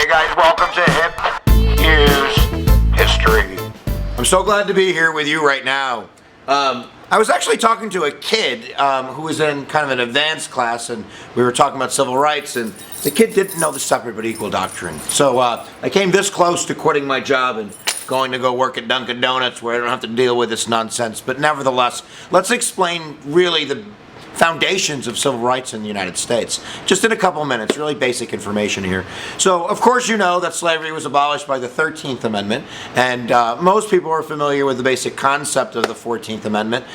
Hey guys, welcome to HipHughes History. I'm so glad to be here with you right now. I was actually talking to a kid who was in kind of an advanced class, and we were talking about civil rights, and the kid didn't know the Separate But Equal Doctrine. So I came this close to quitting my job and going to go work at Dunkin' Donuts where I don't have to deal with this nonsense. But nevertheless, let's explain really the foundations of civil rights in the United States. Just in a couple minutes, really basic information here. So, of course you know that slavery was abolished by the 13th Amendment, and most people are familiar with the basic concept of the 14th Amendment,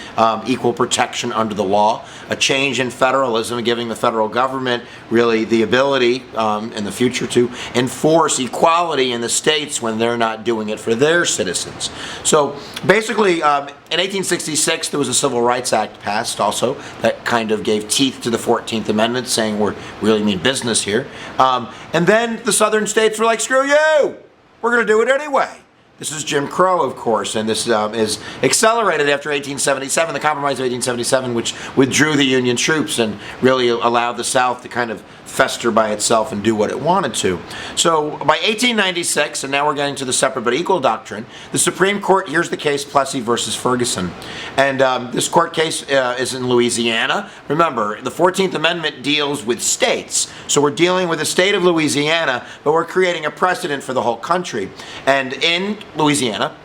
equal protection under the law, a change in federalism, giving the federal government really the ability in the future to enforce equality in the states when they're not doing it for their citizens. So, basically, in 1866, there was a Civil Rights Act passed also that kind of gave teeth to the 14th Amendment, saying we really mean business here. And then the southern states were like, screw you! We're going to do it anyway. This is Jim Crow, of course, and this is accelerated after 1877, the Compromise of 1877, which withdrew the Union troops and really allowed the South to kind of fester by itself and do what it wanted to. So by 1896, and now we're getting to the Separate But Equal Doctrine, the Supreme Court hears the case Plessy versus Ferguson. And this court case is in Louisiana. Remember, the 14th Amendment deals with states. So we're dealing with the state of Louisiana, but we're creating a precedent for the whole country. And in Louisiana,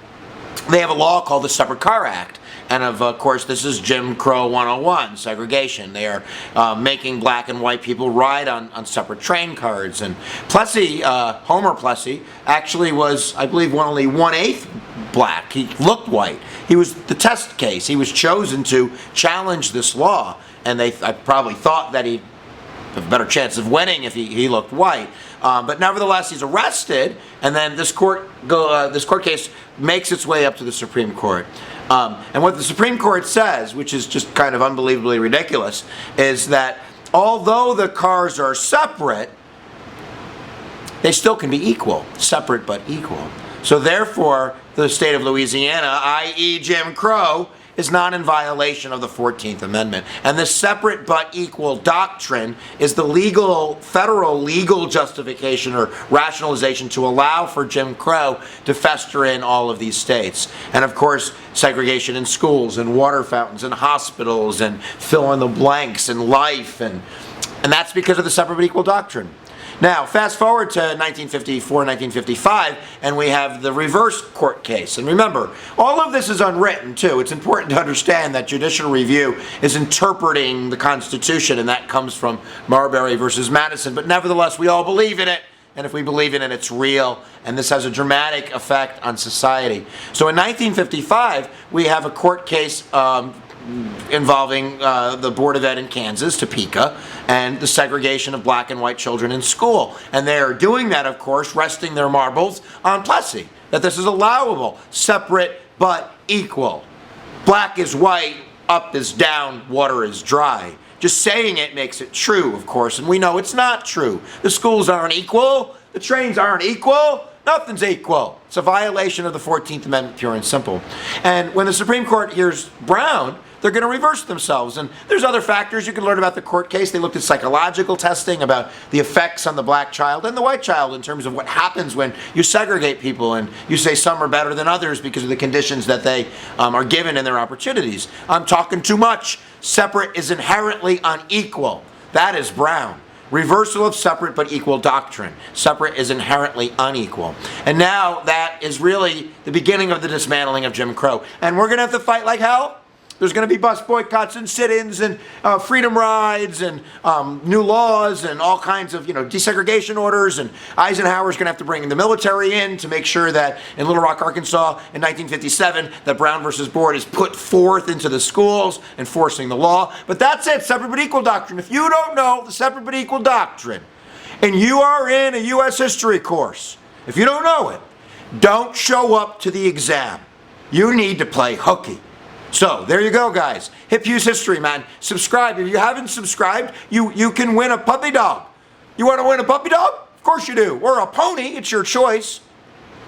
they have a law called the Separate Car Act. And of course, this is Jim Crow 101, segregation. They are making black and white people ride on separate train cards. And Plessy, Homer Plessy, actually was, I believe, only 1/8 black. He looked white. He was the test case. He was chosen to challenge this law. And I probably thought that he'd have a better chance of winning if he looked white. But nevertheless, he's arrested, and then this court case makes its way up to the Supreme Court. And what the Supreme Court says, which is just kind of unbelievably ridiculous, is that although the cars are separate, they still can be equal, separate but equal. So therefore, the state of Louisiana, i.e. Jim Crow, is not in violation of the 14th Amendment. And the Separate But Equal Doctrine is the federal legal justification or rationalization to allow for Jim Crow to fester in all of these states. And of course, segregation in schools and water fountains and hospitals and fill in the blanks in life. And that's because of the Separate But Equal Doctrine. Now, fast forward to 1954, 1955, and we have the reverse court case. And remember, all of this is unwritten, too. It's important to understand that judicial review is interpreting the Constitution, and that comes from Marbury versus Madison. But nevertheless, we all believe in it. And if we believe in it, it's real. And this has a dramatic effect on society. So in 1955, we have a court case involving the Board of Ed in Kansas, Topeka, and the segregation of black and white children in school. And they are doing that, of course, resting their marbles on Plessy, that this is allowable, separate but equal. Black is white, up is down, water is dry. Just saying it makes it true, of course, and we know it's not true. The schools aren't equal, the trains aren't equal, nothing's equal. It's a violation of the 14th Amendment, pure and simple. And when the Supreme Court hears Brown, they're going to reverse themselves. And there's other factors you can learn about the court case. They looked at psychological testing about the effects on the black child and the white child in terms of what happens when you segregate people and you say some are better than others because of the conditions that they are given in their opportunities. I'm talking too much. Separate is inherently unequal. That is Brown. Reversal of separate but equal doctrine. Separate is inherently unequal. And now that is really the beginning of the dismantling of Jim Crow. And we're going to have to fight like hell. There's going to be bus boycotts and sit-ins and freedom rides and new laws and all kinds of, desegregation orders. And Eisenhower's going to have to bring the military in to make sure that in Little Rock, Arkansas in 1957, that Brown versus Board is put forth into the schools, enforcing the law. But that's it, Separate But Equal Doctrine. If you don't know the Separate But Equal Doctrine and you are in a U.S. history course, if you don't know it, don't show up to the exam. You need to play hooky. So, there you go, guys. HipHughes History, man. Subscribe. If you haven't subscribed, you can win a puppy dog. You want to win a puppy dog? Of course you do. Or a pony. It's your choice.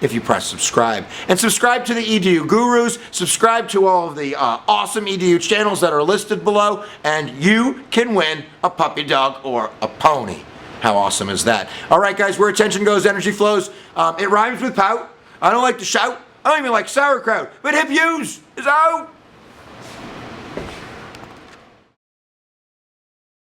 If you press subscribe. And subscribe to the EDU Gurus. Subscribe to all of the awesome EDU channels that are listed below. And you can win a puppy dog or a pony. How awesome is that? All right, guys, where attention goes, energy flows. It rhymes with pout. I don't like to shout. I don't even like sauerkraut. But HipHughes is out.